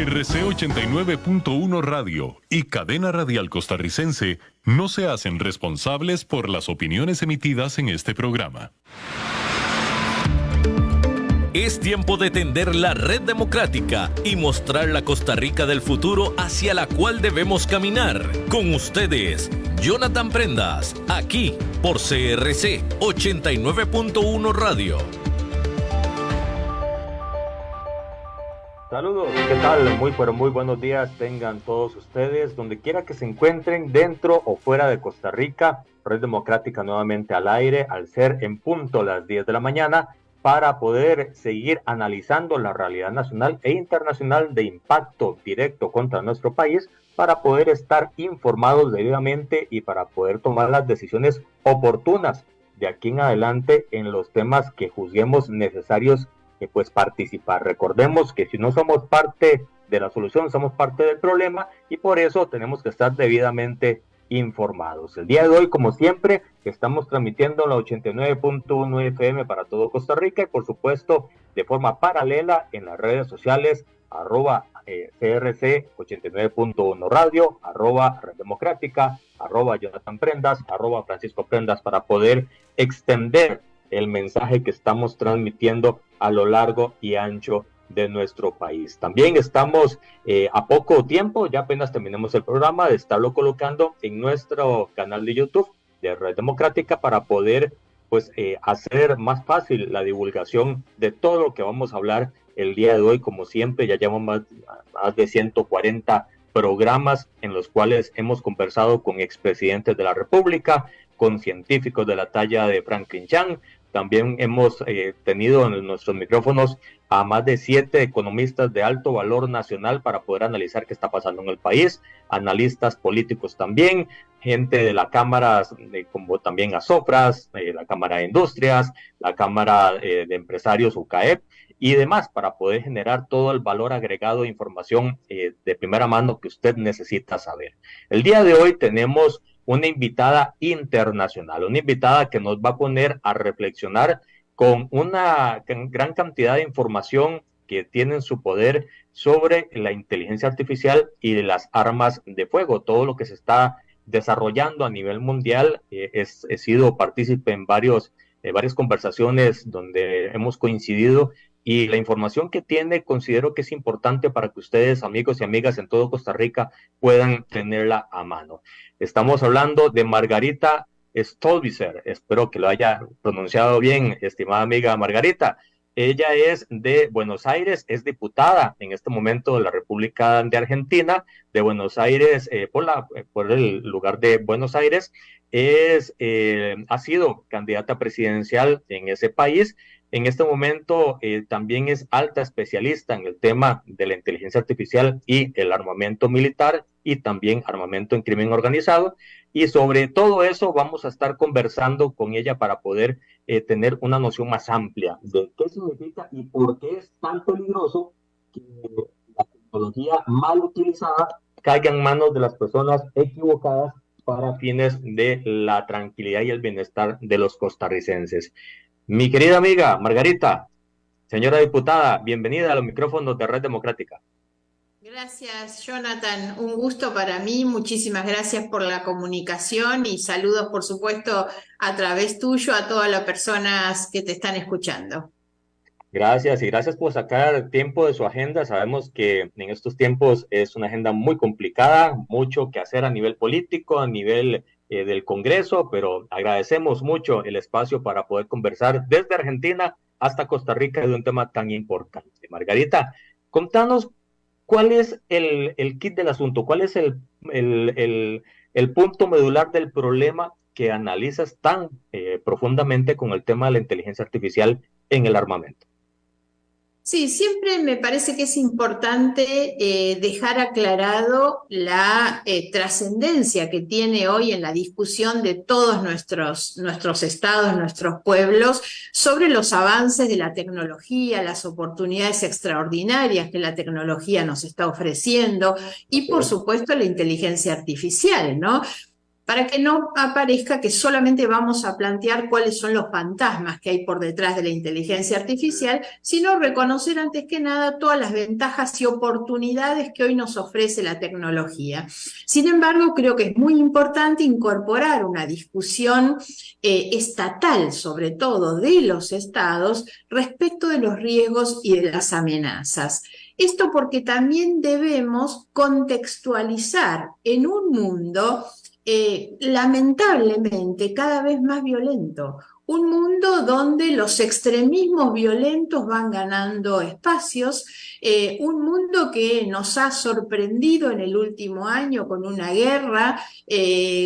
RC 89.1 Radio y Cadena Radial Costarricense no se hacen responsables por las opiniones emitidas en este programa. Es tiempo de tender la red democrática y mostrar la Costa Rica del futuro hacia la cual debemos caminar. Con ustedes, Jonathan Prendas, aquí por CRC 89.1 Radio. Saludos, ¿qué tal? Muy buenos días tengan todos ustedes, donde quiera que se encuentren, dentro o fuera de Costa Rica. Red Democrática nuevamente al aire, al ser en punto las 10 de la mañana, para poder seguir analizando la realidad nacional e internacional de impacto directo contra nuestro país, para poder estar informados debidamente y para poder tomar las decisiones oportunas de aquí en adelante en los temas que juzguemos necesarios pues participar. Recordemos que si no somos parte de la solución, somos parte del problema, y por eso tenemos que estar debidamente informados. El día de hoy, como siempre, estamos transmitiendo la 89.1 FM para todo Costa Rica y por supuesto de forma paralela en las redes sociales @CRC 89.1 Radio, @Red Democrática, @Jonathan Prendas, @Francisco Prendas, para poder extender el mensaje que estamos transmitiendo a lo largo y ancho de nuestro país. También estamos a poco tiempo, ya apenas terminemos el programa, de estarlo colocando en nuestro canal de YouTube de Red Democrática para poder hacer más fácil la divulgación de todo lo que vamos a hablar el día de hoy. Como siempre, ya llevamos más de 140 programas en los cuales hemos conversado con expresidentes de la República, con científicos de la talla de Franklin Chan. También hemos tenido en nuestros micrófonos a más de 7 economistas de alto valor nacional para poder analizar qué está pasando en el país, analistas políticos también, gente de la Cámara, como también ASOFRAS, la Cámara de Industrias, la Cámara de Empresarios UCAEP y demás, para poder generar todo el valor agregado de información de primera mano que usted necesita saber. El día de hoy tenemos una invitada internacional, una invitada que nos va a poner a reflexionar con una gran cantidad de información que tiene en su poder sobre la inteligencia artificial y de las armas de fuego, todo lo que se está desarrollando a nivel mundial. He sido partícipe en varias conversaciones donde hemos coincidido, y la información que tiene considero que es importante para que ustedes, amigos y amigas en todo Costa Rica, puedan tenerla a mano. Estamos hablando de Margarita Stolbizer, espero que lo haya pronunciado bien, estimada amiga Margarita. Ella es de Buenos Aires, es diputada en este momento de la República de Argentina, de Buenos Aires, por el lugar de Buenos Aires. Ha sido candidata presidencial en ese país. En este momento también es alta especialista en el tema de la inteligencia artificial y el armamento militar, y también armamento en crimen organizado. Y sobre todo eso vamos a estar conversando con ella para poder tener una noción más amplia de qué significa y por qué es tan peligroso que la tecnología mal utilizada caiga en manos de las personas equivocadas para fines de la tranquilidad y el bienestar de los costarricenses. Mi querida amiga Margarita, señora diputada, bienvenida a los micrófonos de Red Democrática. Gracias, Jonathan. Un gusto para mí. Muchísimas gracias por la comunicación y saludos, por supuesto, a través tuyo a todas las personas que te están escuchando. Gracias, y gracias por sacar tiempo de su agenda. Sabemos que en estos tiempos es una agenda muy complicada, mucho que hacer a nivel político, a nivel del Congreso, pero agradecemos mucho el espacio para poder conversar desde Argentina hasta Costa Rica de un tema tan importante. Margarita, contanos cuál es el kit del asunto, cuál es el punto medular del problema que analizas tan profundamente con el tema de la inteligencia artificial en el armamento. Sí, siempre me parece que es importante dejar aclarado la trascendencia que tiene hoy en la discusión de todos nuestros estados, nuestros pueblos, sobre los avances de la tecnología, las oportunidades extraordinarias que la tecnología nos está ofreciendo y, por supuesto, la inteligencia artificial, ¿no? para que no aparezca que solamente vamos a plantear cuáles son los fantasmas que hay por detrás de la inteligencia artificial, sino reconocer antes que nada todas las ventajas y oportunidades que hoy nos ofrece la tecnología. Sin embargo, creo que es muy importante incorporar una discusión estatal, sobre todo de los estados, respecto de los riesgos y de las amenazas. Esto porque también debemos contextualizar en un mundo lamentablemente cada vez más violento. Un mundo donde los extremismos violentos van ganando espacios, un mundo que nos ha sorprendido en el último año con una guerra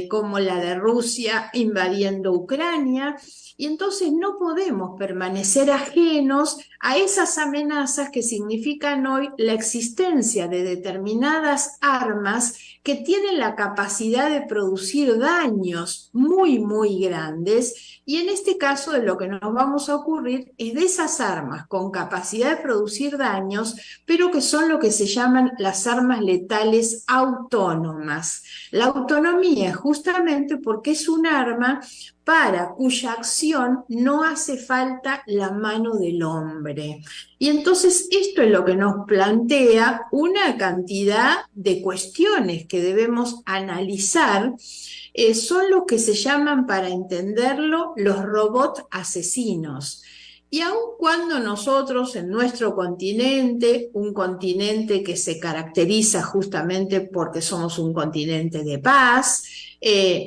como la de Rusia invadiendo Ucrania, y entonces no podemos permanecer ajenos a esas amenazas que significan hoy la existencia de determinadas armas que tienen la capacidad de producir daños muy, muy grandes, y en este caso de lo que nos vamos a ocurrir es de esas armas con capacidad de producir daños, pero que son lo que se llaman las armas letales autónomas. La autonomía justamente porque es un arma para cuya acción no hace falta la mano del hombre. Y entonces esto es lo que nos plantea una cantidad de cuestiones que debemos analizar, son lo que se llaman, para entenderlo, los robots asesinos. Y aun cuando nosotros en nuestro continente, un continente que se caracteriza justamente porque somos un continente de paz,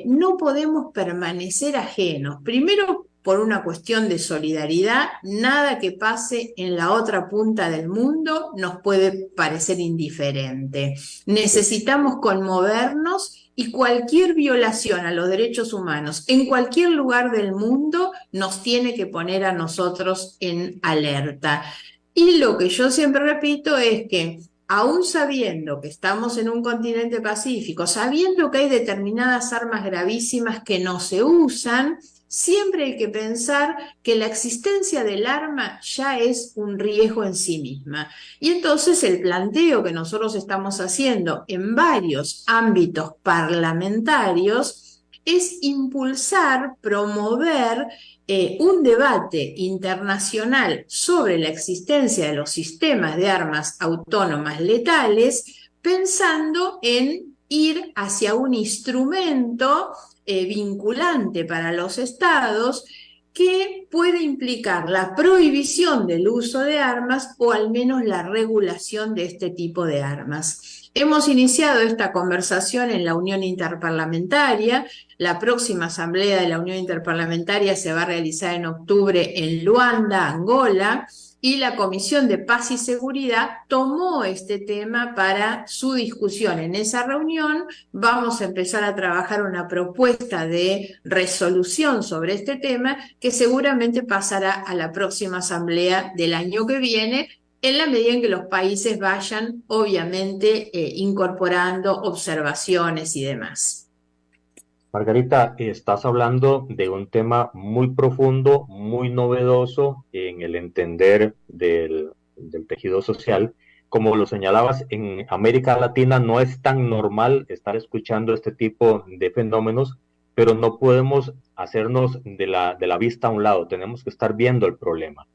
no podemos permanecer ajenos. Primero, por una cuestión de solidaridad, nada que pase en la otra punta del mundo nos puede parecer indiferente. Necesitamos conmovernos y cualquier violación a los derechos humanos en cualquier lugar del mundo nos tiene que poner a nosotros en alerta. Y lo que yo siempre repito es que aún sabiendo que estamos en un continente pacífico, sabiendo que hay determinadas armas gravísimas que no se usan, siempre hay que pensar que la existencia del arma ya es un riesgo en sí misma. Y entonces el planteo que nosotros estamos haciendo en varios ámbitos parlamentarios es impulsar, promover un debate internacional sobre la existencia de los sistemas de armas autónomas letales, pensando en ir hacia un instrumento vinculante para los estados que puede implicar la prohibición del uso de armas o al menos la regulación de este tipo de armas. Hemos iniciado esta conversación en la Unión Interparlamentaria. La próxima asamblea de la Unión Interparlamentaria se va a realizar en octubre en Luanda, Angola, y la Comisión de Paz y Seguridad tomó este tema para su discusión. En esa reunión vamos a empezar a trabajar una propuesta de resolución sobre este tema que seguramente pasará a la próxima asamblea del año que viene, en la medida en que los países vayan, obviamente, incorporando observaciones y demás. Margarita, estás hablando de un tema muy profundo, muy novedoso en el entender del tejido social. Como lo señalabas, en América Latina no es tan normal estar escuchando este tipo de fenómenos, pero no podemos hacernos de la vista a un lado, tenemos que estar viendo el problema.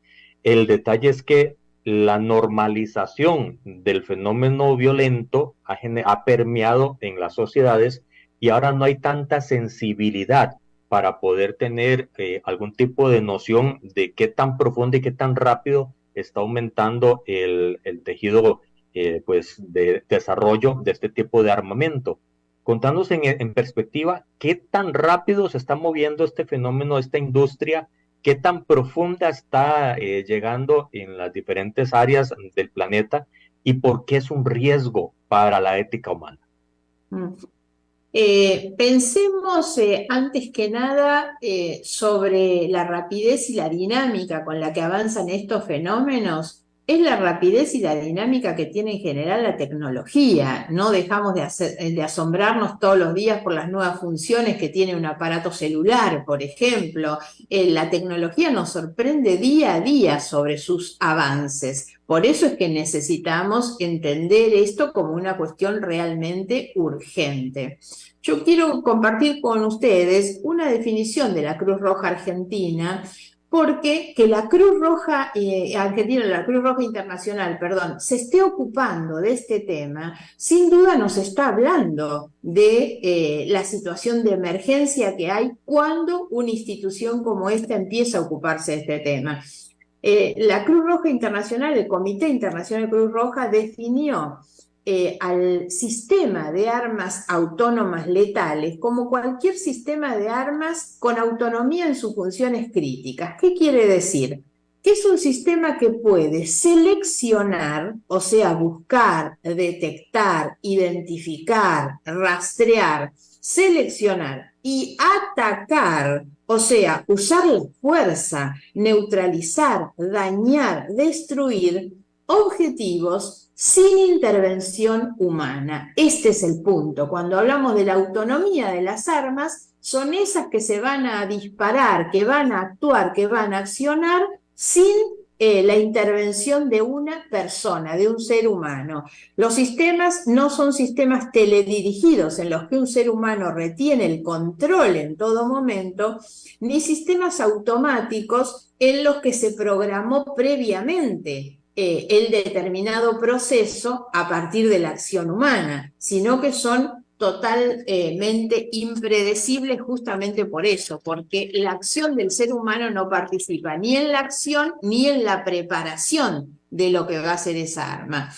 El detalle es que la normalización del fenómeno violento ha permeado en las sociedades y ahora no hay tanta sensibilidad para poder tener algún tipo de noción de qué tan profundo y qué tan rápido está aumentando el tejido pues de desarrollo de este tipo de armamento. Contándonos en perspectiva, ¿qué tan rápido se está moviendo este fenómeno, esta industria? ¿Qué tan profunda está llegando en las diferentes áreas del planeta? ¿Y por qué es un riesgo para la ética humana? Pensemos antes que nada sobre la rapidez y la dinámica con la que avanzan estos fenómenos. es la rapidez y la dinámica que tiene en general la tecnología. No dejamos de asombrarnos todos los días por las nuevas funciones que tiene un aparato celular, por ejemplo. La tecnología nos sorprende día a día sobre sus avances. Por eso es que necesitamos entender esto como una cuestión realmente urgente. Yo quiero compartir con ustedes una definición de la Cruz Roja Argentina, porque que la Cruz Roja Argentina, la Cruz Roja Internacional, perdón, se esté ocupando de este tema, sin duda nos está hablando de la situación de emergencia que hay cuando una institución como esta empieza a ocuparse de este tema. La Cruz Roja Internacional, el Comité Internacional de Cruz Roja, definió al sistema de armas autónomas letales como cualquier sistema de armas con autonomía en sus funciones críticas. ¿Qué quiere decir? Que es un sistema que puede seleccionar, o sea, buscar, detectar, identificar, rastrear, seleccionar y atacar, o sea, usar la fuerza, neutralizar, dañar, destruir objetivos sin intervención humana. Este es el punto. Cuando hablamos de la autonomía de las armas, son esas que se van a disparar, que van a actuar, que van a accionar sin la intervención de una persona, de un ser humano. Los sistemas no son sistemas teledirigidos en los que un ser humano retiene el control en todo momento, ni sistemas automáticos en los que se programó previamente el determinado proceso a partir de la acción humana, sino que son totalmente impredecibles justamente por eso, porque la acción del ser humano no participa ni en la acción ni en la preparación de lo que va a ser esa arma.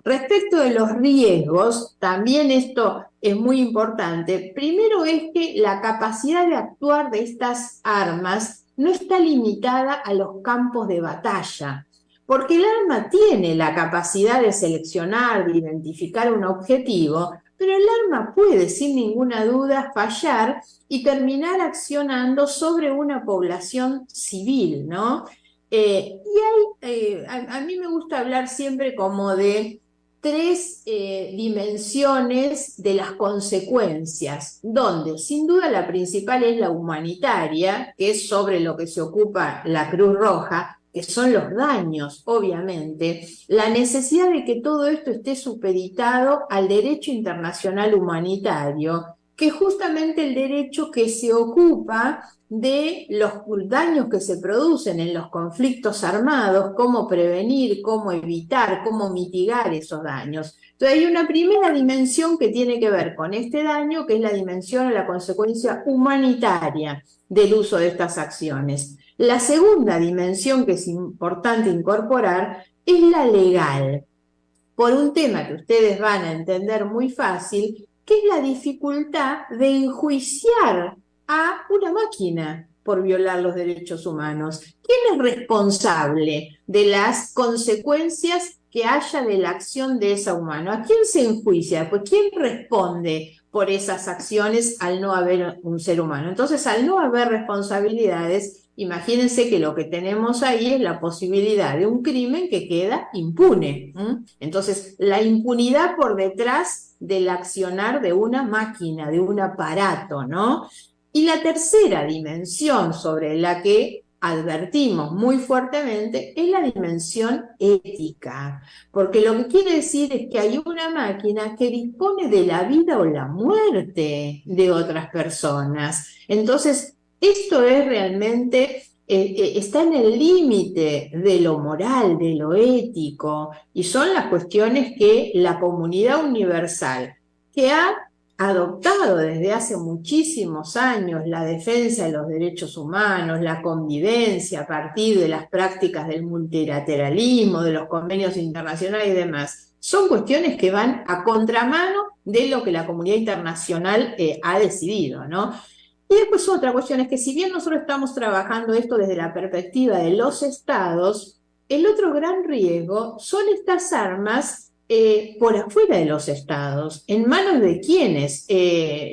Respecto de los riesgos, también esto es muy importante. Primero es que la capacidad de actuar de estas armas no está limitada a los campos de batalla, porque el arma tiene la capacidad de seleccionar, de identificar un objetivo, pero el arma puede sin ninguna duda fallar y terminar accionando sobre una población civil, ¿no? A mí me gusta hablar siempre como de tres dimensiones de las consecuencias, donde sin duda la principal es la humanitaria, que es sobre lo que se ocupa la Cruz Roja, que son los daños, obviamente, la necesidad de que todo esto esté supeditado al derecho internacional humanitario, que es justamente el derecho que se ocupa de los daños que se producen en los conflictos armados, cómo prevenir, cómo evitar, cómo mitigar esos daños. Entonces hay una primera dimensión que tiene que ver con este daño, que es la dimensión o la consecuencia humanitaria del uso de estas acciones. La segunda dimensión que es importante incorporar es la legal, por un tema que ustedes van a entender muy fácil, que es la dificultad de enjuiciar a una máquina por violar los derechos humanos. ¿Quién es responsable de las consecuencias que haya de la acción de ese humano? ¿A quién se enjuicia? Pues ¿quién responde por esas acciones al no haber un ser humano? Entonces, al no haber responsabilidades, imagínense que lo que tenemos ahí es la posibilidad de un crimen que queda impune. Entonces, la impunidad por detrás del accionar de una máquina, de un aparato, ¿no? Y la tercera dimensión sobre la que advertimos muy fuertemente es la dimensión ética, porque lo que quiere decir es que hay una máquina que dispone de la vida o la muerte de otras personas. Entonces, esto es realmente, está en el límite de lo moral, de lo ético, y son las cuestiones que la comunidad universal, que ha adoptado desde hace muchísimos años la defensa de los derechos humanos, la convivencia a partir de las prácticas del multilateralismo, de los convenios internacionales y demás, son cuestiones que van a contramano de lo que la comunidad internacional ha decidido, ¿no? Y después otra cuestión es que si bien nosotros estamos trabajando esto desde la perspectiva de los estados, el otro gran riesgo son estas armas por afuera de los estados, ¿en manos de quiénes?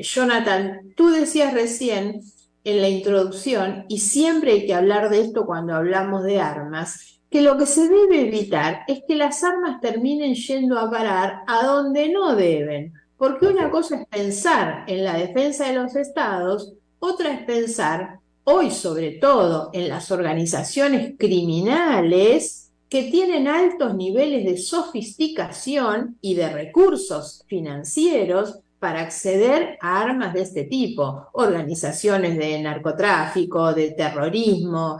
Jonathan, tú decías recién en la introducción, y siempre hay que hablar de esto cuando hablamos de armas, que lo que se debe evitar es que las armas terminen yendo a parar a donde no deben, porque una cosa es pensar en la defensa de los estados, otra es pensar, hoy sobre todo, en las organizaciones criminales que tienen altos niveles de sofisticación y de recursos financieros para acceder a armas de este tipo, organizaciones de narcotráfico, de terrorismo.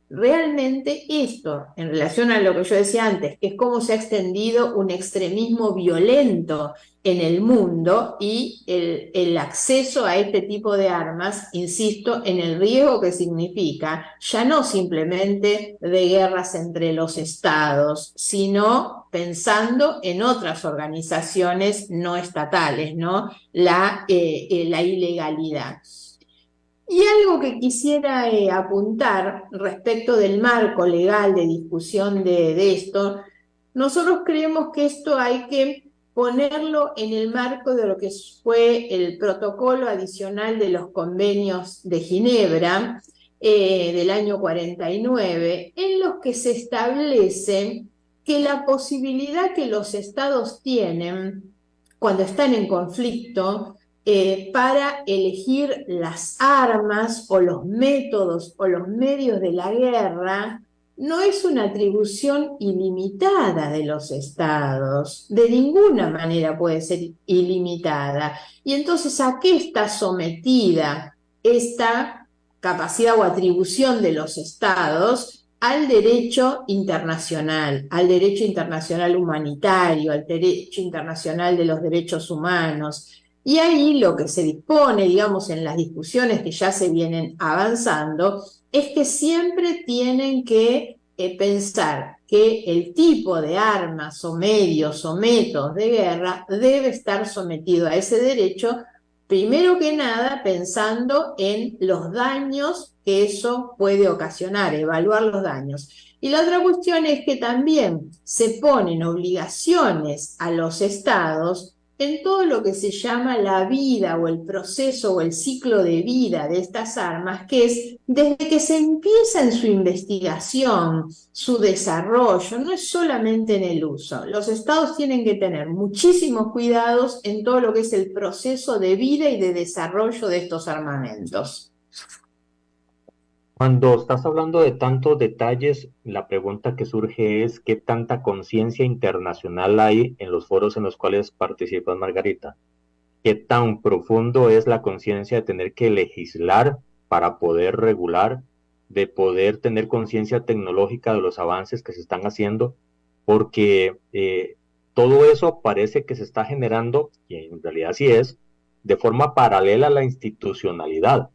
Realmente esto, en relación a lo que yo decía antes, que es cómo se ha extendido un extremismo violento en el mundo y el acceso a este tipo de armas, insisto, en el riesgo que significa, ya no simplemente de guerras entre los estados, sino pensando en otras organizaciones no estatales, ¿no? La ilegalidad. Y algo que quisiera apuntar respecto del marco legal de discusión de esto, nosotros creemos que esto hay que ponerlo en el marco de lo que fue el protocolo adicional de los convenios de Ginebra del año 49, en los que se establece que la posibilidad que los estados tienen cuando están en conflicto para elegir las armas o los métodos o los medios de la guerra no es una atribución ilimitada de los estados, de ninguna manera puede ser ilimitada. Y entonces, ¿a qué está sometida esta capacidad o atribución de los estados? Al derecho internacional humanitario, al derecho internacional de los derechos humanos. Y ahí lo que se dispone, digamos, en las discusiones que ya se vienen avanzando, es que siempre tienen que pensar que el tipo de armas o medios o métodos de guerra debe estar sometido a ese derecho, primero que nada pensando en los daños que eso puede ocasionar, evaluar los daños. Y la otra cuestión es que también se ponen obligaciones a los estados en todo lo que se llama la vida o el proceso o el ciclo de vida de estas armas, que es desde que se empieza en su investigación, su desarrollo, no es solamente en el uso. Los estados tienen que tener muchísimos cuidados en todo lo que es el proceso de vida y de desarrollo de estos armamentos. Cuando estás hablando de tantos detalles, la pregunta que surge es ¿qué tanta conciencia internacional hay en los foros en los cuales participas, Margarita? ¿Qué tan profundo es la conciencia de tener que legislar para poder regular, de poder tener conciencia tecnológica de los avances que se están haciendo? Porque todo eso parece que se está generando, y en realidad sí es, de forma paralela a la institucionalidad.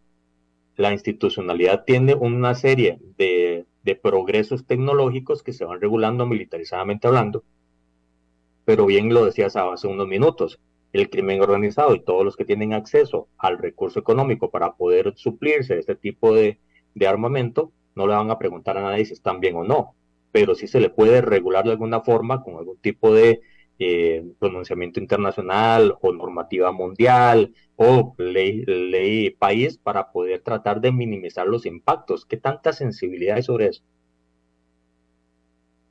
La institucionalidad tiene una serie de progresos tecnológicos que se van regulando militarizadamente hablando, pero bien lo decías hace unos minutos, el crimen organizado y todos los que tienen acceso al recurso económico para poder suplirse de este tipo de armamento, no le van a preguntar a nadie si están bien o no, pero sí se le puede regular de alguna forma con algún tipo de pronunciamiento internacional o normativa mundial o ley país para poder tratar de minimizar los impactos. ¿Qué tanta sensibilidad hay sobre eso?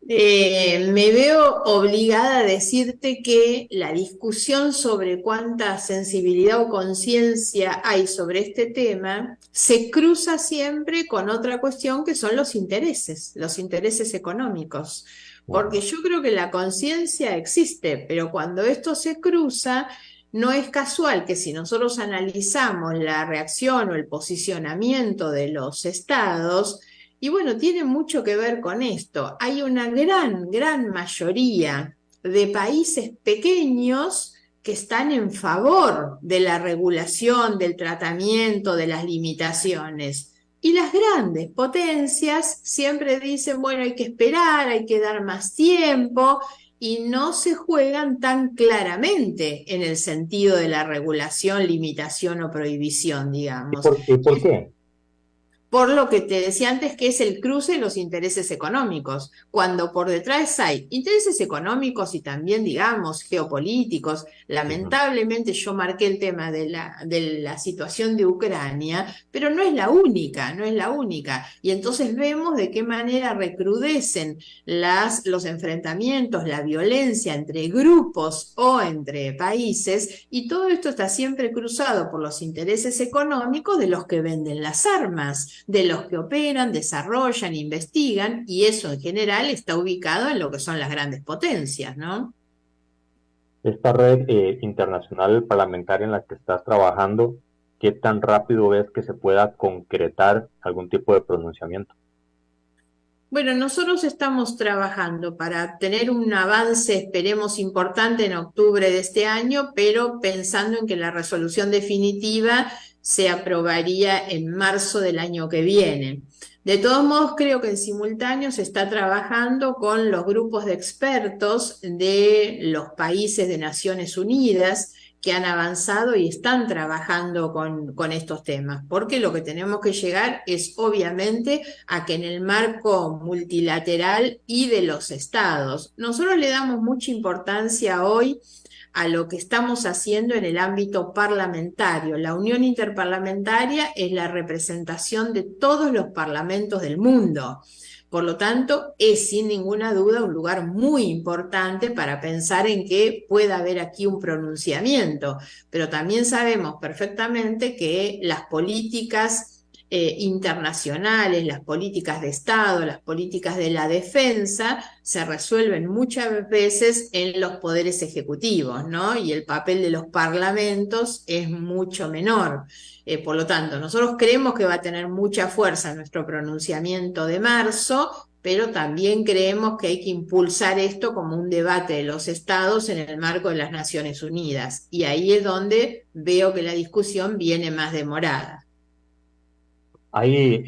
Me veo obligada a decirte que la discusión sobre cuánta sensibilidad o conciencia hay sobre este tema se cruza siempre con otra cuestión que son los intereses económicos. Porque yo creo que la conciencia existe, pero cuando esto se cruza, no es casual que si nosotros analizamos la reacción o el posicionamiento de los estados, y bueno, tiene mucho que ver con esto. Hay una gran mayoría de países pequeños que están en favor de la regulación, del tratamiento, de las limitaciones. Y las grandes potencias siempre dicen, bueno, hay que esperar, hay que dar más tiempo, y no se juegan tan claramente en el sentido de la regulación, limitación o prohibición, digamos. ¿Y por qué? Por lo que te decía antes, que es el cruce de los intereses económicos, cuando por detrás hay intereses económicos y también, digamos, geopolíticos. Lamentablemente yo marqué el tema de la situación de Ucrania, pero no es la única, no es la única. Y entonces vemos de qué manera recrudecen los enfrentamientos, la violencia entre grupos o entre países, y todo esto está siempre cruzado por los intereses económicos de los que venden las armas, de los que operan, desarrollan, investigan, y eso en general está ubicado en lo que son las grandes potencias, ¿no? Esta red internacional parlamentaria en la que estás trabajando, ¿qué tan rápido ves que se pueda concretar algún tipo de pronunciamiento? Bueno, nosotros estamos trabajando para tener un avance, esperemos, importante en octubre de este año, pero pensando en que la resolución definitiva se aprobaría en marzo del año que viene. De todos modos, creo que en simultáneo se está trabajando con los grupos de expertos de los países de Naciones Unidas que han avanzado y están trabajando con estos temas, porque lo que tenemos que llegar es obviamente a que en el marco multilateral y de los estados, nosotros le damos mucha importancia hoy a lo que estamos haciendo en el ámbito parlamentario. La Unión Interparlamentaria es la representación de todos los parlamentos del mundo. Por lo tanto, es sin ninguna duda un lugar muy importante para pensar en que pueda haber aquí un pronunciamiento, pero también sabemos perfectamente que las políticas internacionales, las políticas de Estado, las políticas de la defensa, se resuelven muchas veces en los poderes ejecutivos, ¿no? Y el papel de los parlamentos es mucho menor. Por lo tanto, nosotros creemos que va a tener mucha fuerza nuestro pronunciamiento de marzo, pero también creemos que hay que impulsar esto como un debate de los estados en el marco de las Naciones Unidas. Y ahí es donde veo que la discusión viene más demorada. Hay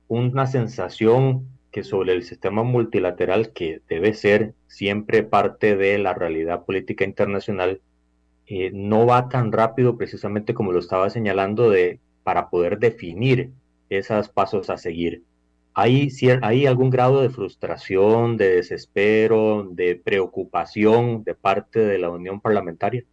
una sensación que sobre el sistema multilateral, que debe ser siempre parte de la realidad política internacional, no va tan rápido precisamente como lo estaba señalando para poder definir esos pasos a seguir. ¿Hay algún grado de frustración, de desespero, de preocupación de parte de la Unión Parlamentaria?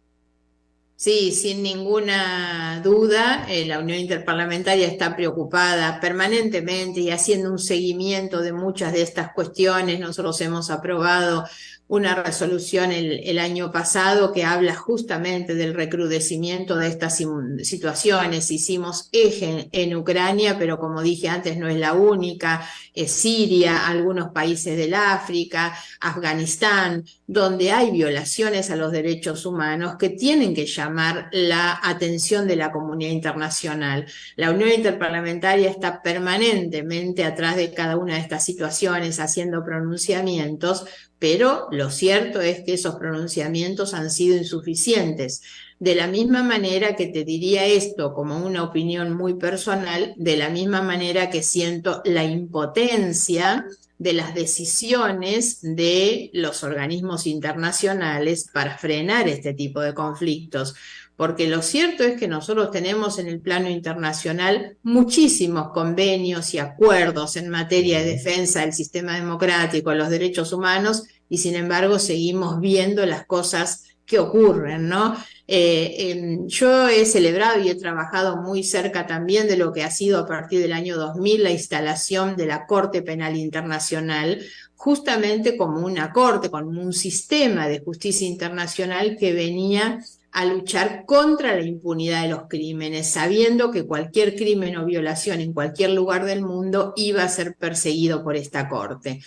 Sí, sin ninguna duda, la Unión Interparlamentaria está preocupada permanentemente y haciendo un seguimiento de muchas de estas cuestiones. Nosotros hemos aprobado una resolución el año pasado que habla justamente del recrudecimiento de estas situaciones. Hicimos eje en Ucrania, pero como dije antes, no es la única. Es Siria, algunos países del África, Afganistán, donde hay violaciones a los derechos humanos que tienen que llamar la atención de la comunidad internacional. La Unión Interparlamentaria está permanentemente atrás de cada una de estas situaciones, haciendo pronunciamientos, pero lo cierto es que esos pronunciamientos han sido insuficientes. De la misma manera que te diría esto como una opinión muy personal, de la misma manera que siento la impotencia de las decisiones de los organismos internacionales para frenar este tipo de conflictos. Porque lo cierto es que nosotros tenemos en el plano internacional muchísimos convenios y acuerdos en materia de defensa del sistema democrático, los derechos humanos, y sin embargo seguimos viendo las cosas que ocurren, ¿no? Yo he celebrado y he trabajado muy cerca también de lo que ha sido a partir del año 2000 la instalación de la Corte Penal Internacional, justamente como una corte, como un sistema de justicia internacional que venía a luchar contra la impunidad de los crímenes, sabiendo que cualquier crimen o violación en cualquier lugar del mundo iba a ser perseguido por esta corte.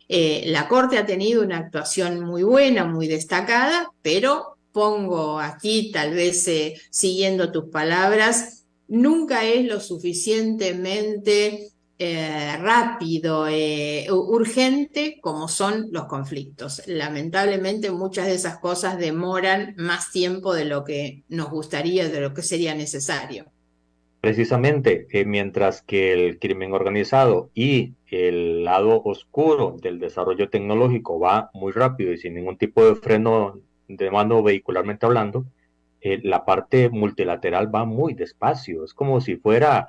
La Corte ha tenido una actuación muy buena, muy destacada, pero pongo aquí, tal vez siguiendo tus palabras, nunca es lo suficientemente rápido, urgente como son los conflictos. Lamentablemente muchas de esas cosas demoran más tiempo de lo que nos gustaría, de lo que sería necesario. Precisamente, mientras que el crimen organizado y el lado oscuro del desarrollo tecnológico va muy rápido y sin ningún tipo de freno de mano vehicularmente hablando, la parte multilateral va muy despacio. Es como si fuera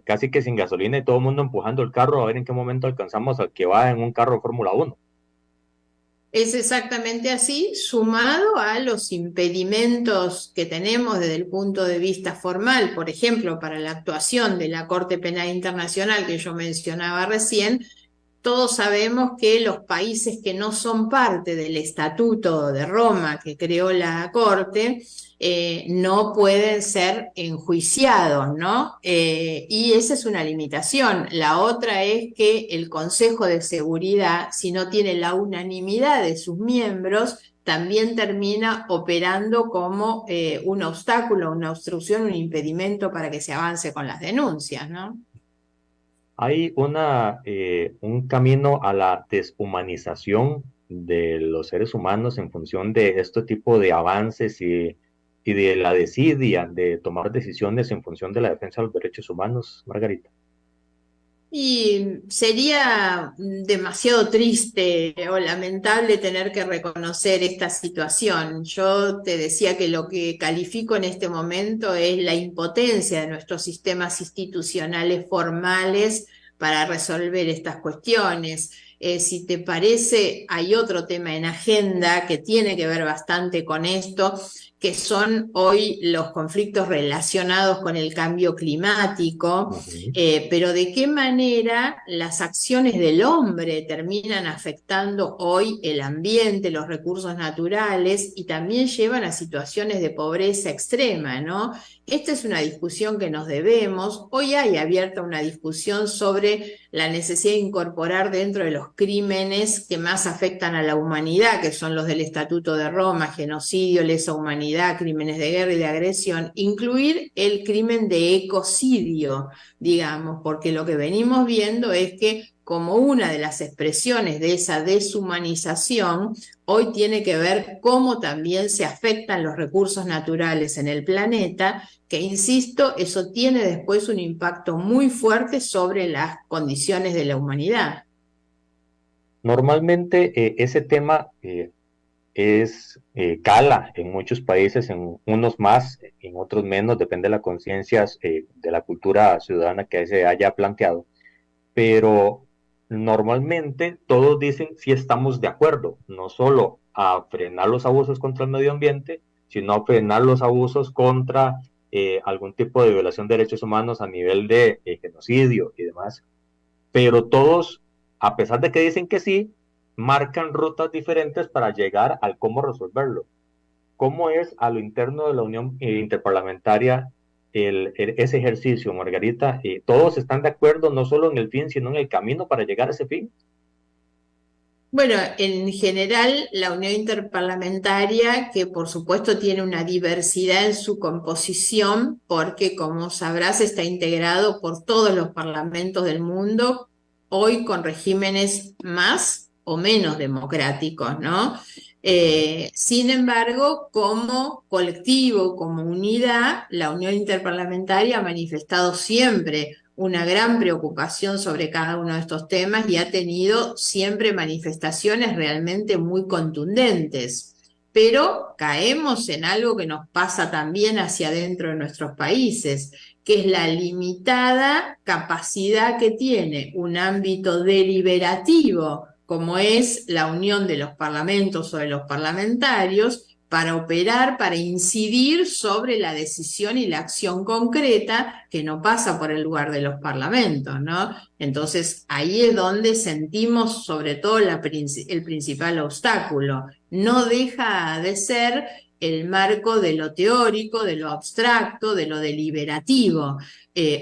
casi que sin gasolina y todo el mundo empujando el carro a ver en qué momento alcanzamos al que va en un carro de Fórmula 1. Es exactamente así, sumado a los impedimentos que tenemos desde el punto de vista formal, por ejemplo, para la actuación de la Corte Penal Internacional que yo mencionaba recién. Todos sabemos que los países que no son parte del Estatuto de Roma que creó la Corte no pueden ser enjuiciados, ¿no? Y esa es una limitación. La otra es que el Consejo de Seguridad, si no tiene la unanimidad de sus miembros, también termina operando como un obstáculo, una obstrucción, un impedimento para que se avance con las denuncias, ¿no? Hay un camino a la deshumanización de los seres humanos en función de este tipo de avances y de la desidia de tomar decisiones en función de la defensa de los derechos humanos, Margarita. Y sería demasiado triste o lamentable tener que reconocer esta situación. Yo te decía que lo que califico en este momento es la impotencia de nuestros sistemas institucionales formales para resolver estas cuestiones. Si te parece, hay otro tema en agenda que tiene que ver bastante con esto, que son hoy los conflictos relacionados con el cambio climático. Pero de qué manera las acciones del hombre terminan afectando hoy el ambiente, los recursos naturales y también llevan a situaciones de pobreza extrema, ¿no? Esta es una discusión que nos debemos. Hoy hay abierta una discusión sobre la necesidad de incorporar dentro de los crímenes que más afectan a la humanidad, que son los del Estatuto de Roma, genocidio, lesa humanidad, crímenes de guerra y de agresión, incluir el crimen de ecocidio, digamos, porque lo que venimos viendo es que como una de las expresiones de esa deshumanización, hoy tiene que ver cómo también se afectan los recursos naturales en el planeta, que insisto, eso tiene después un impacto muy fuerte sobre las condiciones de la humanidad. Normalmente ese tema cala en muchos países, en unos más, en otros menos, depende de la conciencia de la cultura ciudadana que se haya planteado, pero normalmente todos dicen si estamos de acuerdo, no solo a frenar los abusos contra el medio ambiente, sino a frenar los abusos contra algún tipo de violación de derechos humanos a nivel de genocidio y demás. Pero todos, a pesar de que dicen que sí, marcan rutas diferentes para llegar al cómo resolverlo. ¿Cómo es a lo interno de la Unión Interparlamentaria ese ejercicio, Margarita? ¿Todos están de acuerdo no solo en el fin, sino en el camino para llegar a ese fin? Bueno, en general, la Unión Interparlamentaria, que por supuesto tiene una diversidad en su composición, porque como sabrás está integrado por todos los parlamentos del mundo, hoy con regímenes más o menos democráticos, ¿no? Sin embargo, como colectivo, como unidad, la Unión Interparlamentaria ha manifestado siempre una gran preocupación sobre cada uno de estos temas y ha tenido siempre manifestaciones realmente muy contundentes. Pero caemos en algo que nos pasa también hacia adentro de nuestros países, que es la limitada capacidad que tiene un ámbito deliberativo, como es la unión de los parlamentos o de los parlamentarios, para operar, para incidir sobre la decisión y la acción concreta que no pasa por el lugar de los parlamentos, ¿no? Entonces, ahí es donde sentimos sobre todo el principal obstáculo. No deja de ser el marco de lo teórico, de lo abstracto, de lo deliberativo.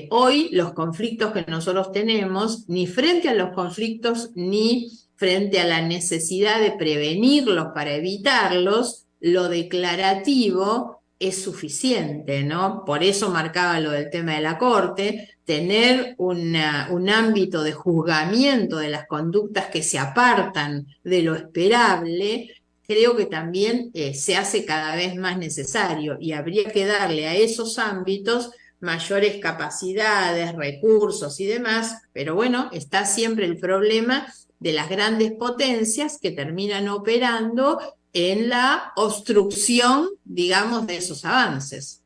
Hoy los conflictos que nosotros tenemos, ni frente a los conflictos, ni frente a la necesidad de prevenirlos para evitarlos, lo declarativo es suficiente, ¿no? Por eso marcaba lo del tema de la Corte, tener un ámbito de juzgamiento de las conductas que se apartan de lo esperable, creo que también se hace cada vez más necesario y habría que darle a esos ámbitos mayores capacidades, recursos y demás, pero bueno, está siempre el problema de las grandes potencias que terminan operando en la obstrucción, digamos, de esos avances.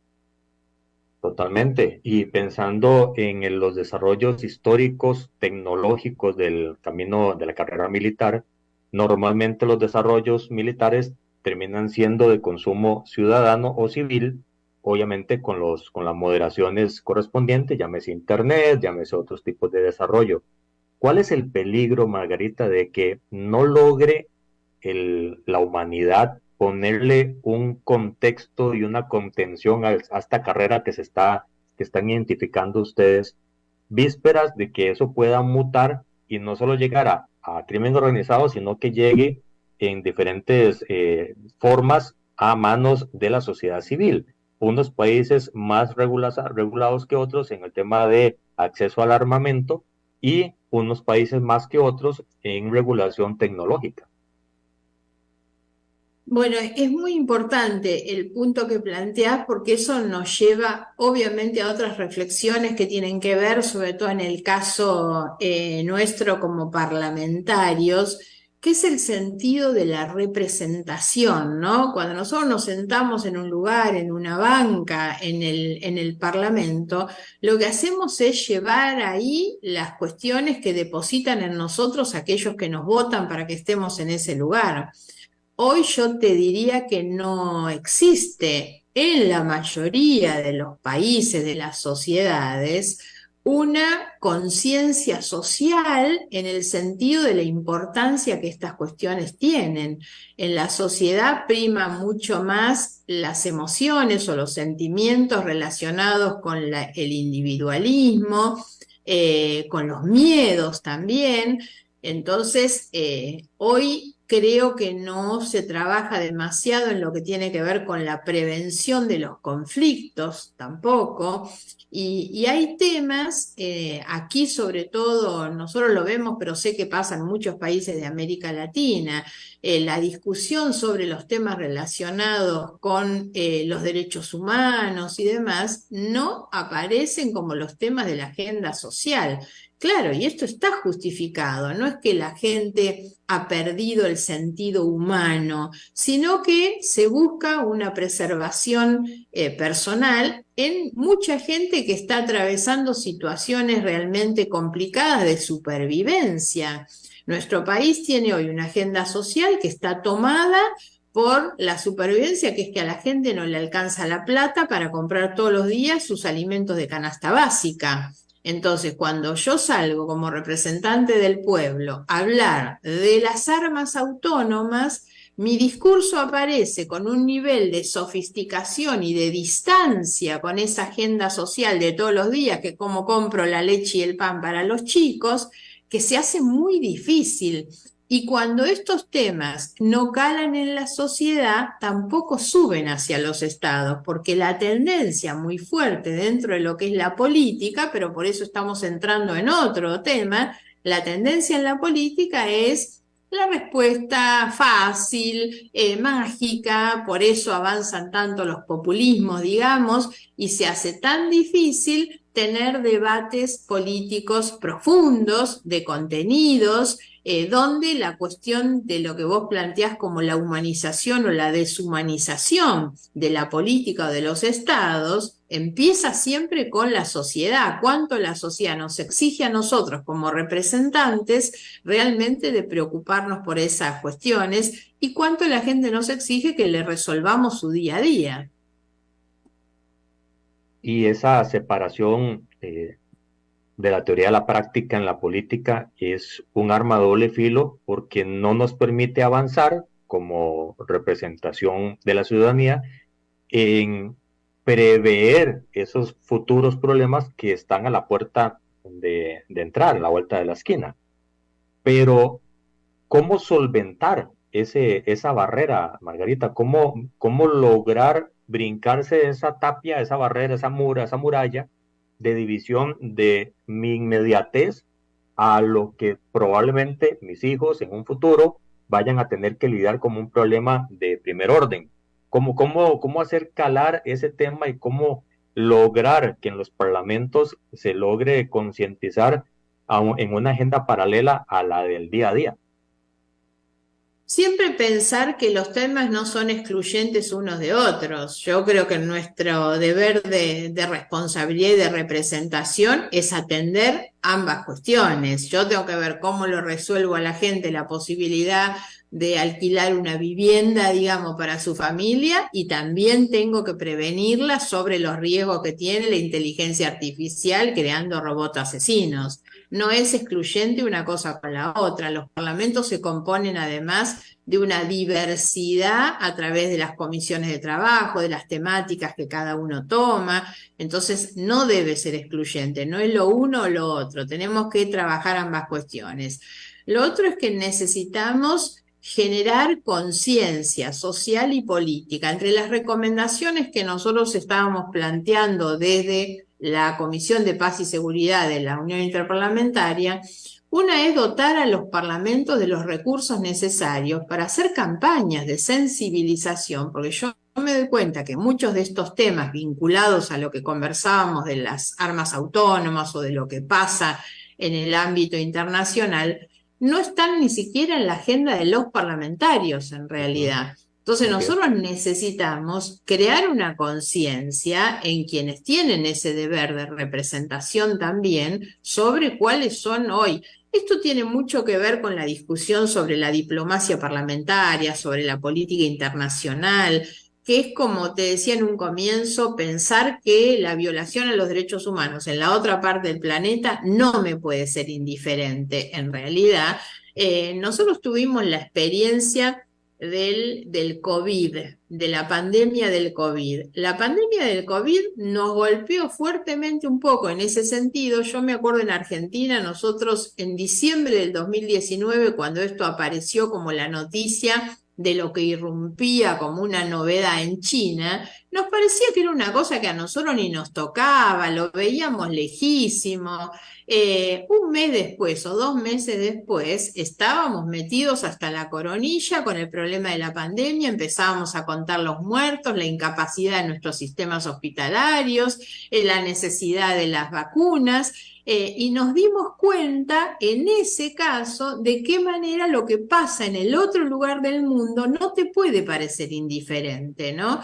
Totalmente. Y pensando en los desarrollos históricos, tecnológicos del camino de la carrera militar, normalmente los desarrollos militares terminan siendo de consumo ciudadano o civil, obviamente con las moderaciones correspondientes, llámese internet, llámese otros tipos de desarrollo. ¿Cuál es el peligro, Margarita, de que no logre la humanidad ponerle un contexto y una contención a esta carrera que están identificando ustedes, vísperas de que eso pueda mutar y no solo llegar a crimen organizado, sino que llegue en diferentes formas a manos de la sociedad civil? Unos países más regulados que otros en el tema de acceso al armamento y unos países más que otros en regulación tecnológica. Bueno, es muy importante el punto que planteás porque eso nos lleva obviamente a otras reflexiones que tienen que ver, sobre todo en el caso nuestro como parlamentarios, que es el sentido de la representación, ¿no? Cuando nosotros nos sentamos en un lugar, en una banca, en el Parlamento, lo que hacemos es llevar ahí las cuestiones que depositan en nosotros aquellos que nos votan para que estemos en ese lugar. Hoy yo te diría que no existe en la mayoría de los países, de las sociedades, una conciencia social en el sentido de la importancia que estas cuestiones tienen. En la sociedad prima mucho más las emociones o los sentimientos relacionados con el individualismo, con los miedos también. Entonces, hoy creo que no se trabaja demasiado en lo que tiene que ver con la prevención de los conflictos tampoco. Y hay temas, aquí sobre todo, nosotros lo vemos, pero sé que pasa en muchos países de América Latina, la discusión sobre los temas relacionados con los derechos humanos y demás, no aparecen como los temas de la agenda social. Claro, y esto está justificado, no es que la gente ha perdido el sentido humano, sino que se busca una preservación personal en mucha gente que está atravesando situaciones realmente complicadas de supervivencia. Nuestro país tiene hoy una agenda social que está tomada por la supervivencia, que es que a la gente no le alcanza la plata para comprar todos los días sus alimentos de canasta básica. Entonces, cuando yo salgo como representante del pueblo a hablar de las armas autónomas, mi discurso aparece con un nivel de sofisticación y de distancia con esa agenda social de todos los días, que como compro la leche y el pan para los chicos, que se hace muy difícil. Y cuando estos temas no calan en la sociedad, tampoco suben hacia los estados, porque la tendencia muy fuerte dentro de lo que es la política, pero por eso estamos entrando en otro tema, la tendencia en la política es la respuesta fácil, mágica, por eso avanzan tanto los populismos, digamos, y se hace tan difícil tener debates políticos profundos, de contenidos, donde la cuestión de lo que vos planteás como la humanización o la deshumanización de la política o de los estados empieza siempre con la sociedad, cuánto la sociedad nos exige a nosotros como representantes realmente de preocuparnos por esas cuestiones y cuánto la gente nos exige que le resolvamos su día a día. Y esa separación de la teoría a la práctica en la política es un arma a doble filo porque no nos permite avanzar como representación de la ciudadanía en prever esos futuros problemas que están a la puerta de entrar, a la vuelta de la esquina. Pero, ¿cómo solventar esa barrera, Margarita? ¿Cómo lograr brincarse esa tapia, esa barrera, esa muralla de división de mi inmediatez a lo que probablemente mis hijos en un futuro vayan a tener que lidiar como un problema de primer orden? ¿Cómo hacer calar ese tema y cómo lograr que en los parlamentos se logre concientizar en una agenda paralela a la del día a día? Siempre pensar que los temas no son excluyentes unos de otros. Yo creo que nuestro deber de responsabilidad y de representación es atender ambas cuestiones. Yo tengo que ver cómo lo resuelvo a la gente la posibilidad de alquilar una vivienda, digamos, para su familia, y también tengo que prevenirla sobre los riesgos que tiene la inteligencia artificial creando robots asesinos. No es excluyente una cosa con la otra. Los parlamentos se componen además de una diversidad a través de las comisiones de trabajo, de las temáticas que cada uno toma. Entonces no debe ser excluyente, no es lo uno o lo otro. Tenemos que trabajar ambas cuestiones. Lo otro es que necesitamos generar conciencia social y política. Entre las recomendaciones que nosotros estábamos planteando desde la Comisión de Paz y Seguridad de la Unión Interparlamentaria, una es dotar a los parlamentos de los recursos necesarios para hacer campañas de sensibilización, porque yo me doy cuenta que muchos de estos temas vinculados a lo que conversábamos de las armas autónomas o de lo que pasa en el ámbito internacional, no están ni siquiera en la agenda de los parlamentarios en realidad. Entonces nosotros necesitamos crear una conciencia en quienes tienen ese deber de representación también sobre cuáles son hoy. Esto tiene mucho que ver con la discusión sobre la diplomacia parlamentaria, sobre la política internacional, que es, como te decía en un comienzo, pensar que la violación a los derechos humanos en la otra parte del planeta no me puede ser indiferente. En realidad, nosotros tuvimos la experiencia del COVID, de la pandemia del COVID. La pandemia del COVID nos golpeó fuertemente un poco en ese sentido. Yo me acuerdo en Argentina, nosotros en diciembre del 2019, cuando esto apareció como la noticia de lo que irrumpía como una novedad en China, nos parecía que era una cosa que a nosotros ni nos tocaba, lo veíamos lejísimo. Un mes después o 2 meses después estábamos metidos hasta la coronilla con el problema de la pandemia, empezábamos a contar los muertos, la incapacidad de nuestros sistemas hospitalarios, la necesidad de las vacunas, y nos dimos cuenta en ese caso de qué manera lo que pasa en el otro lugar del mundo no te puede parecer indiferente, ¿no?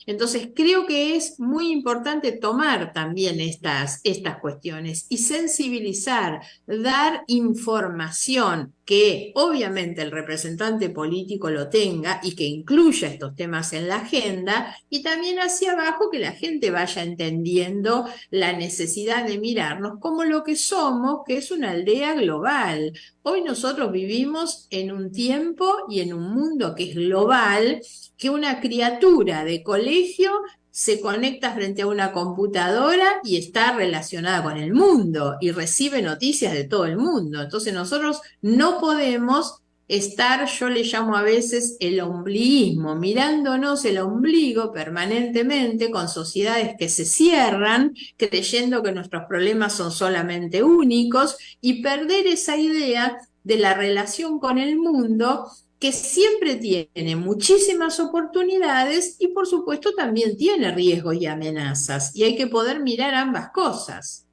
Entonces creo que es muy importante tomar también estas cuestiones y sensibilizar, dar información que obviamente el representante político lo tenga y que incluya estos temas en la agenda, y también hacia abajo que la gente vaya entendiendo la necesidad de mirarnos como lo que somos, que es una aldea global. Hoy nosotros vivimos en un tiempo y en un mundo que es global, que una criatura de colegio se conecta frente a una computadora y está relacionada con el mundo y recibe noticias de todo el mundo. Entonces nosotros no podemos estar, yo le llamo a veces el ombliguismo, mirándonos el ombligo permanentemente con sociedades que se cierran, creyendo que nuestros problemas son solamente únicos, y perder esa idea de la relación con el mundo, que siempre tiene muchísimas oportunidades y por supuesto también tiene riesgos y amenazas, y hay que poder mirar ambas cosas.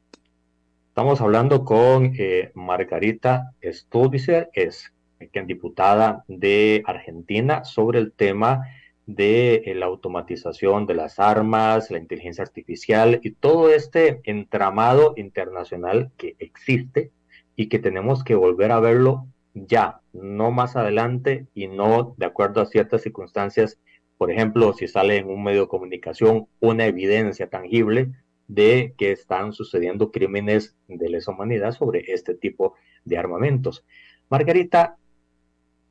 Estamos hablando con Margarita Stolbizer, es diputada de Argentina, sobre el tema de la automatización de las armas, la inteligencia artificial y todo este entramado internacional que existe y que tenemos que volver a verlo ya, no más adelante y no de acuerdo a ciertas circunstancias. Por ejemplo, si sale en un medio de comunicación una evidencia tangible de que están sucediendo crímenes de lesa humanidad sobre este tipo de armamentos. Margarita,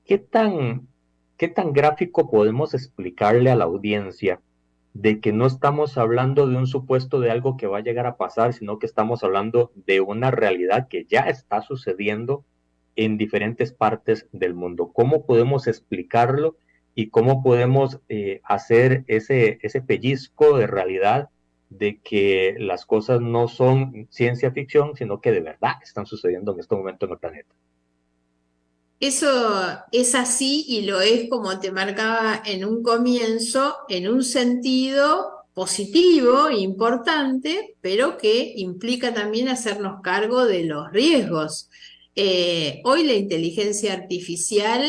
¿qué tan gráfico podemos explicarle a la audiencia de que no estamos hablando de un supuesto de algo que va a llegar a pasar, sino que estamos hablando de una realidad que ya está sucediendo en diferentes partes del mundo? ¿Cómo podemos explicarlo y cómo podemos hacer ese pellizco de realidad de que las cosas no son ciencia ficción, sino que de verdad están sucediendo en este momento en el planeta? Eso es así, y lo es, como te marcaba en un comienzo, en un sentido positivo e importante, pero que implica también hacernos cargo de los riesgos. Hoy la inteligencia artificial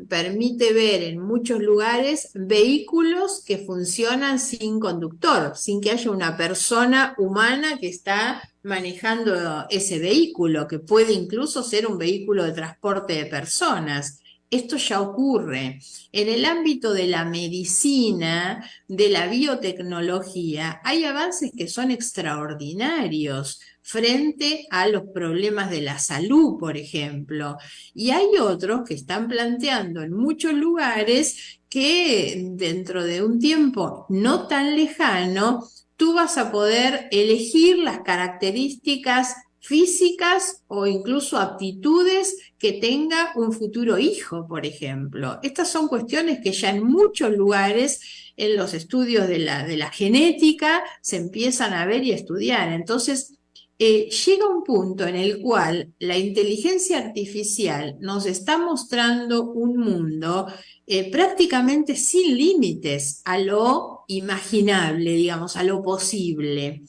permite ver en muchos lugares vehículos que funcionan sin conductor, sin que haya una persona humana que está manejando ese vehículo, que puede incluso ser un vehículo de transporte de personas. Esto ya ocurre. En el ámbito de la medicina, de la biotecnología, hay avances que son extraordinarios frente a los problemas de la salud, por ejemplo. Y hay otros que están planteando en muchos lugares que dentro de un tiempo no tan lejano, tú vas a poder elegir las características físicas o incluso aptitudes que tenga un futuro hijo, por ejemplo. Estas son cuestiones que ya en muchos lugares en los estudios de la genética se empiezan a ver y a estudiar. Entonces, llega un punto en el cual la inteligencia artificial nos está mostrando un mundo prácticamente sin límites a lo imaginable, digamos, a lo posible.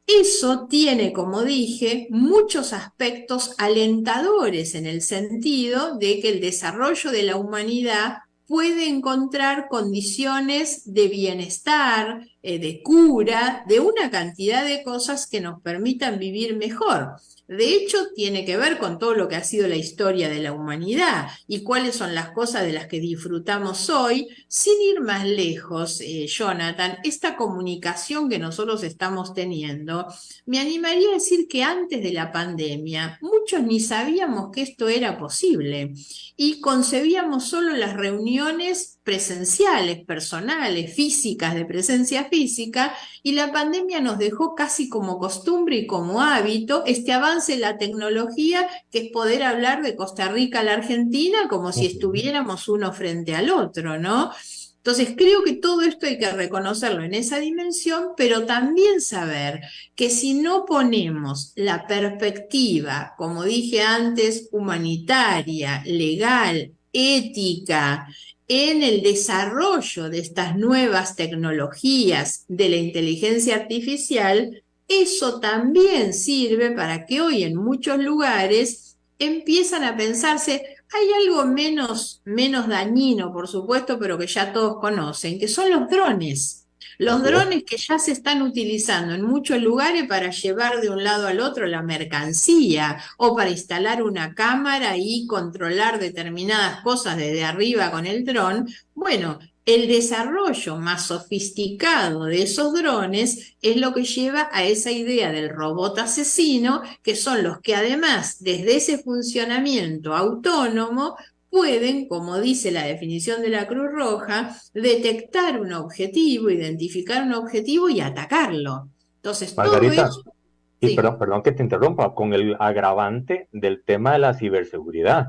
Eso tiene, como dije, muchos aspectos alentadores en el sentido de que el desarrollo de la humanidad puede encontrar condiciones de bienestar, de cura, de una cantidad de cosas que nos permitan vivir mejor. De hecho, tiene que ver con todo lo que ha sido la historia de la humanidad y cuáles son las cosas de las que disfrutamos hoy. Sin ir más lejos, Jonathan, esta comunicación que nosotros estamos teniendo, me animaría a decir que antes de la pandemia, muchos ni sabíamos que esto era posible y concebíamos solo las reuniones presenciales, personales, físicas, de presencia física, y la pandemia nos dejó casi como costumbre y como hábito este avance en la tecnología, que es poder hablar de Costa Rica a la Argentina como si estuviéramos uno frente al otro, ¿no? Entonces creo que todo esto hay que reconocerlo en esa dimensión, pero también saber que si no ponemos la perspectiva, como dije antes, humanitaria, legal, ética, en el desarrollo de estas nuevas tecnologías de la inteligencia artificial, eso también sirve para que hoy en muchos lugares empiezan a pensarse, hay algo menos dañino, por supuesto, pero que ya todos conocen, que son los drones. Los drones que ya se están utilizando en muchos lugares para llevar de un lado al otro la mercancía o para instalar una cámara y controlar determinadas cosas desde arriba con el dron. Bueno, el desarrollo más sofisticado de esos drones es lo que lleva a esa idea del robot asesino, que son los que además, desde ese funcionamiento autónomo, pueden, como dice la definición de la Cruz Roja, detectar un objetivo, identificar un objetivo y atacarlo. Entonces, Margarita, todo eso... y Sí, perdón que te interrumpa, con el agravante del tema de la ciberseguridad,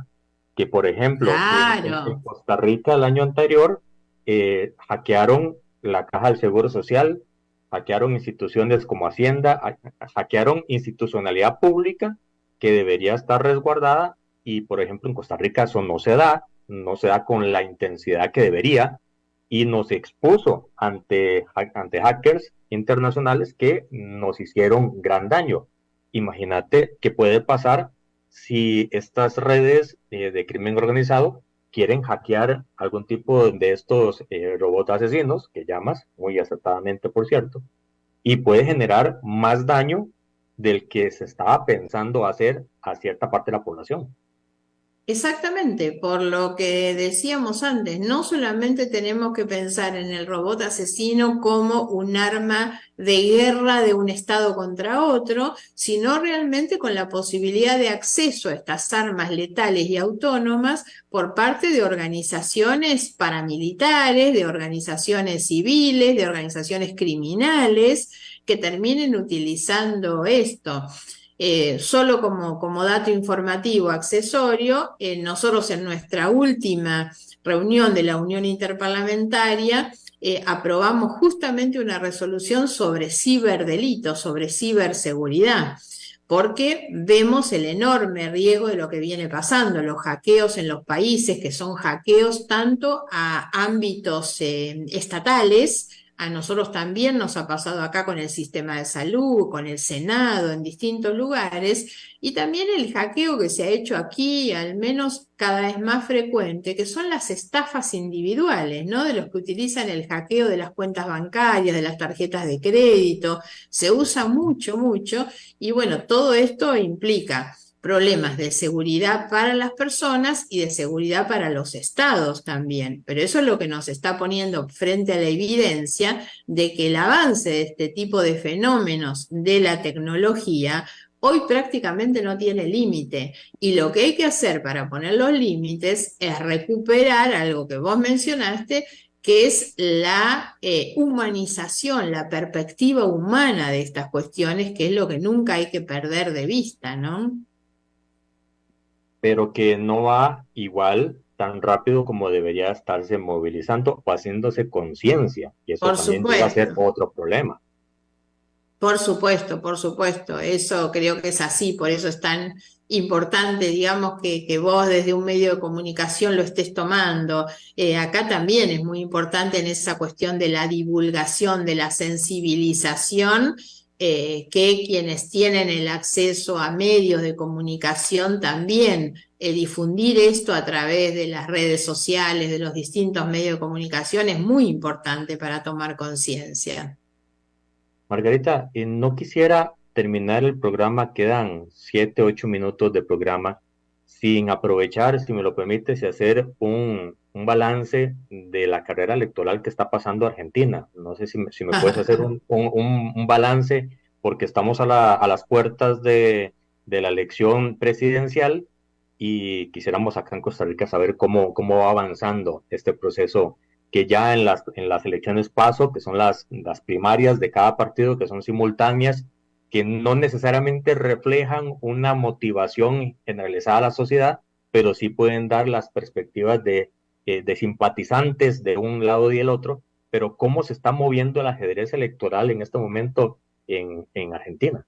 que por ejemplo, en claro. Costa Rica el año anterior hackearon la Caja del Seguro Social, hackearon instituciones como Hacienda, hackearon institucionalidad pública que debería estar resguardada y por ejemplo en Costa Rica eso no se da con la intensidad que debería y nos expuso ante hackers internacionales que nos hicieron gran daño. Imagínate qué puede pasar si estas redes de crimen organizado quieren hackear algún tipo de estos robots asesinos, que llamas, muy acertadamente por cierto, y puede generar más daño del que se estaba pensando hacer a cierta parte de la población. Exactamente, por lo que decíamos antes, no solamente tenemos que pensar en el robot asesino como un arma de guerra de un estado contra otro, sino realmente con la posibilidad de acceso a estas armas letales y autónomas por parte de organizaciones paramilitares, de organizaciones civiles, de organizaciones criminales que terminen utilizando esto. Solo como dato informativo accesorio, nosotros en nuestra última reunión de la Unión Interparlamentaria aprobamos justamente una resolución sobre ciberdelitos, sobre ciberseguridad, porque vemos el enorme riesgo de lo que viene pasando, los hackeos en los países, que son hackeos tanto a ámbitos estatales, a nosotros también nos ha pasado acá con el sistema de salud, con el Senado, en distintos lugares, y también el hackeo que se ha hecho aquí, al menos cada vez más frecuente, que son las estafas individuales, ¿no? De los que utilizan el hackeo de las cuentas bancarias, de las tarjetas de crédito, se usa mucho, mucho, y bueno, todo esto implica problemas de seguridad para las personas y de seguridad para los estados también. Pero eso es lo que nos está poniendo frente a la evidencia de que el avance de este tipo de fenómenos de la tecnología hoy prácticamente no tiene límite. Y lo que hay que hacer para poner los límites es recuperar algo que vos mencionaste, que es la humanización, la perspectiva humana de estas cuestiones, que es lo que nunca hay que perder de vista, ¿no? Pero que no va igual tan rápido como debería estarse movilizando o haciéndose conciencia. Y eso Por también llega a ser supuesto. otro problema. Por supuesto, eso creo que es así, por eso es tan importante, digamos, que vos desde un medio de comunicación lo estés tomando. Acá también es muy importante en esa cuestión de la divulgación, de la sensibilización, que quienes tienen el acceso a medios de comunicación también difundir esto a través de las redes sociales, de los distintos medios de comunicación, es muy importante para tomar conciencia. Margarita, no quisiera terminar el programa, quedan 7, 8 minutos de programa, sin aprovechar, si me lo permites, y hacer un balance de la carrera electoral que está pasando Argentina. No sé si me puedes hacer un balance, porque estamos a las puertas de la elección presidencial y quisiéramos acá en Costa Rica saber cómo va avanzando este proceso que ya en las elecciones paso, que son las primarias de cada partido, que son simultáneas, que no necesariamente reflejan una motivación generalizada a la sociedad, pero sí pueden dar las perspectivas de simpatizantes de un lado y del otro, pero cómo se está moviendo el ajedrez electoral en este momento en Argentina.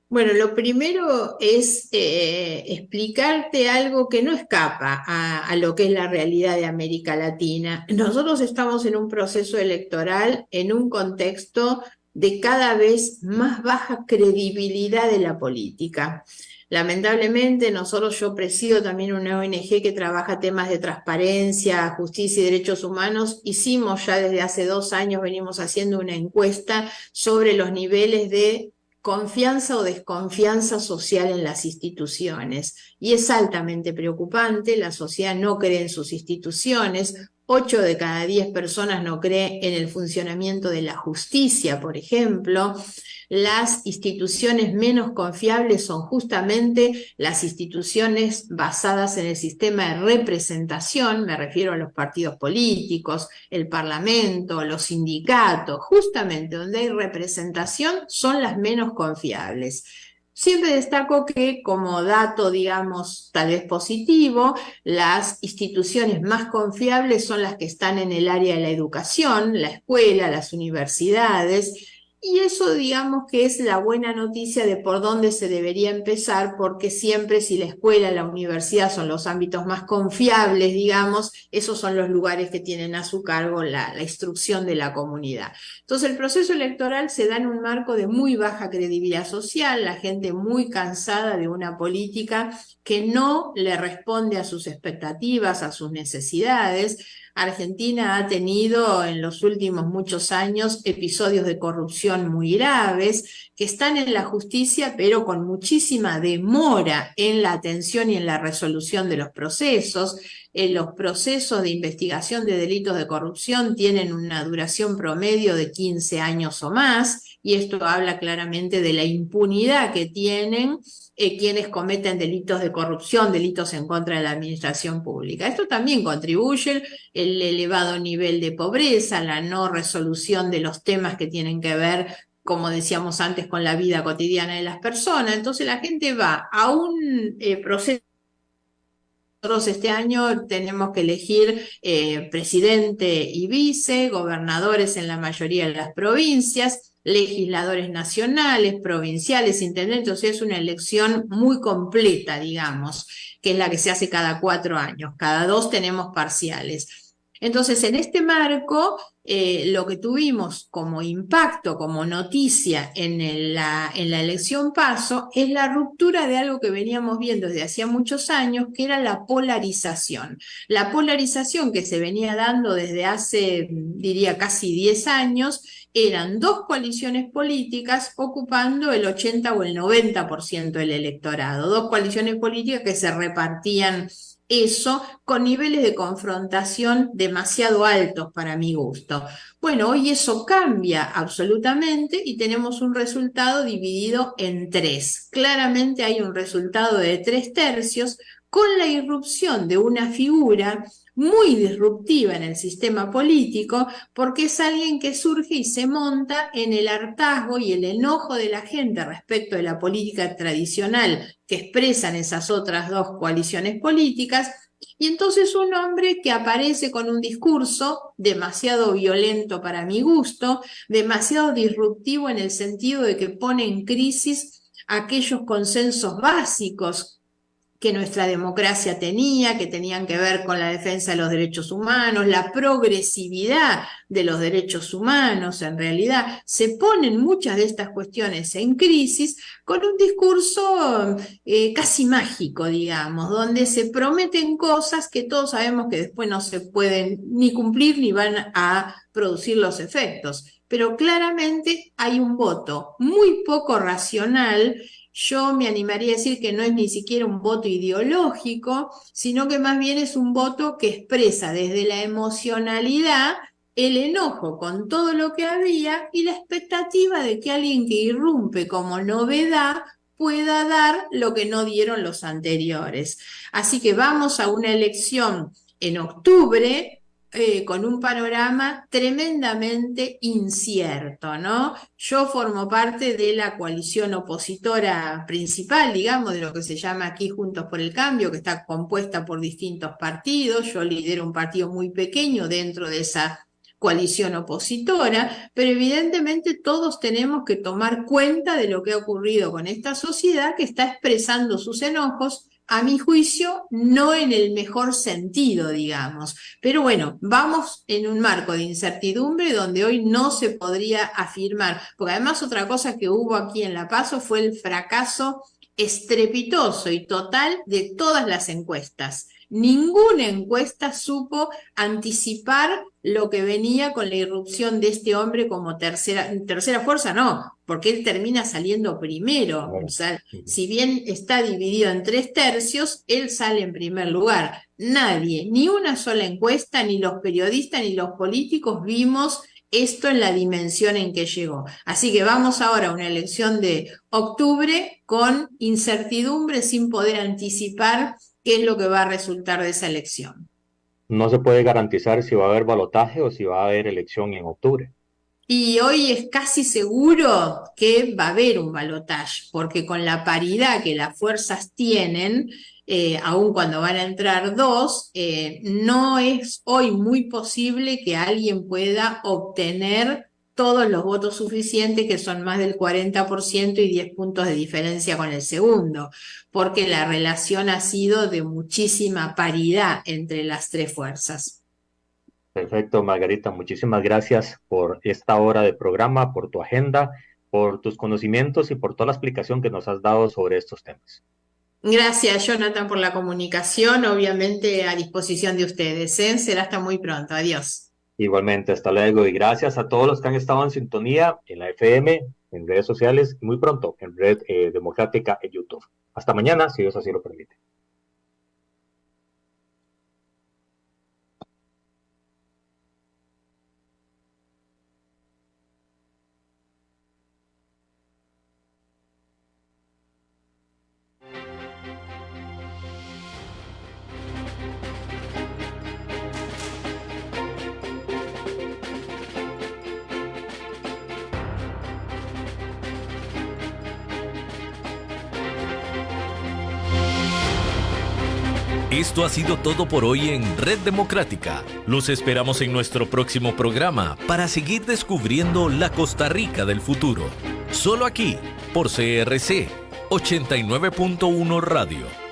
Bueno, lo primero es explicarte algo que no escapa a lo que es la realidad de América Latina. Nosotros estamos en un proceso electoral en un contexto de cada vez más baja credibilidad de la política. Lamentablemente, yo presido también una ONG que trabaja temas de transparencia, justicia y derechos humanos. Hicimos ya desde hace 2 años, venimos haciendo una encuesta sobre los niveles de confianza o desconfianza social en las instituciones. Y es altamente preocupante, la sociedad no cree en sus instituciones, 8 de cada 10 personas no cree en el funcionamiento de la justicia, por ejemplo. Las instituciones menos confiables son justamente las instituciones basadas en el sistema de representación, me refiero a los partidos políticos, el parlamento, los sindicatos, justamente donde hay representación son las menos confiables. Siempre destaco que como dato, digamos, tal vez positivo, las instituciones más confiables son las que están en el área de la educación, la escuela, las universidades. Y eso, digamos, que es la buena noticia de por dónde se debería empezar, porque siempre si la escuela, la universidad son los ámbitos más confiables, digamos, esos son los lugares que tienen a su cargo la instrucción de la comunidad. Entonces el proceso electoral se da en un marco de muy baja credibilidad social, la gente muy cansada de una política que no le responde a sus expectativas, a sus necesidades. Argentina ha tenido en los últimos muchos años episodios de corrupción muy graves que están en la justicia, pero con muchísima demora en la atención y en la resolución de los procesos. Los procesos de investigación de delitos de corrupción tienen una duración promedio de 15 años o más, y esto habla claramente de la impunidad que tienen quienes cometen delitos de corrupción, delitos en contra de la administración pública. Esto también contribuye el elevado nivel de pobreza, la no resolución de los temas que tienen que ver, como decíamos antes, con la vida cotidiana de las personas. Entonces la gente va a un proceso. Nosotros este año tenemos que elegir presidente y vice, gobernadores en la mayoría de las provincias, legisladores nacionales, provinciales, intendentes. O sea, es una elección muy completa, digamos, que es la que se hace cada 4 años. Cada 2 tenemos parciales. Entonces, en este marco, lo que tuvimos como impacto, como noticia en la elección PASO, es la ruptura de algo que veníamos viendo desde hacía muchos años, que era la polarización. La polarización que se venía dando desde hace, diría, casi 10 años, eran dos coaliciones políticas ocupando el 80 o el 90% del electorado, dos coaliciones políticas que se repartían eso con niveles de confrontación demasiado altos para mi gusto. Bueno, hoy eso cambia absolutamente y tenemos un resultado dividido en tres. Claramente hay un resultado de 3/3 con la irrupción de una figura muy disruptiva en el sistema político, porque es alguien que surge y se monta en el hartazgo y el enojo de la gente respecto de la política tradicional que expresan esas otras dos coaliciones políticas, y entonces un hombre que aparece con un discurso demasiado violento para mi gusto, demasiado disruptivo en el sentido de que pone en crisis aquellos consensos básicos que nuestra democracia tenía, que tenían que ver con la defensa de los derechos humanos, la progresividad de los derechos humanos. En realidad se ponen muchas de estas cuestiones en crisis con un discurso casi mágico, digamos, donde se prometen cosas que todos sabemos que después no se pueden ni cumplir ni van a producir los efectos. Pero claramente hay un voto muy poco racional. Yo me animaría a decir que no es ni siquiera un voto ideológico, sino que más bien es un voto que expresa desde la emocionalidad el enojo con todo lo que había y la expectativa de que alguien que irrumpe como novedad pueda dar lo que no dieron los anteriores. Así que vamos a una elección en octubre, con un panorama tremendamente incierto, ¿no? Yo formo parte de la coalición opositora principal, digamos, de lo que se llama aquí Juntos por el Cambio, que está compuesta por distintos partidos. Yo lidero un partido muy pequeño dentro de esa coalición opositora, pero evidentemente todos tenemos que tomar cuenta de lo que ha ocurrido con esta sociedad que está expresando sus enojos, a mi juicio, no en el mejor sentido, digamos. Pero bueno, vamos en un marco de incertidumbre donde hoy no se podría afirmar, porque además otra cosa que hubo aquí en La PASO fue el fracaso estrepitoso y total de todas las encuestas. Ninguna encuesta supo anticipar lo que venía con la irrupción de este hombre como tercera fuerza, no, porque él termina saliendo primero. O sea, si bien está dividido en 3/3, él sale en primer lugar. Nadie, ni una sola encuesta, ni los periodistas, ni los políticos vimos esto en la dimensión en que llegó. Así que vamos ahora a una elección de octubre con incertidumbre, sin poder anticipar qué es lo que va a resultar de esa elección. No se puede garantizar si va a haber balotaje o si va a haber elección en octubre. Y hoy es casi seguro que va a haber un balotaje, porque con la paridad que las fuerzas tienen, aun cuando van a entrar dos, no es hoy muy posible que alguien pueda obtener todos los votos suficientes, que son más del 40% y 10 puntos de diferencia con el segundo, porque la relación ha sido de muchísima paridad entre las tres fuerzas. Perfecto, Margarita, muchísimas gracias por esta hora de programa, por tu agenda, por tus conocimientos y por toda la explicación que nos has dado sobre estos temas. Gracias, Jonathan, por la comunicación, obviamente a disposición de ustedes, ¿eh? Será hasta muy pronto, adiós. Igualmente, hasta luego y gracias a todos los que han estado en sintonía en la FM, en redes sociales y muy pronto en Red Democrática en YouTube. Hasta mañana, si Dios así lo permite. Esto ha sido todo por hoy en Red Democrática. Los esperamos en nuestro próximo programa para seguir descubriendo la Costa Rica del futuro. Solo aquí, por CRC 89.1 Radio.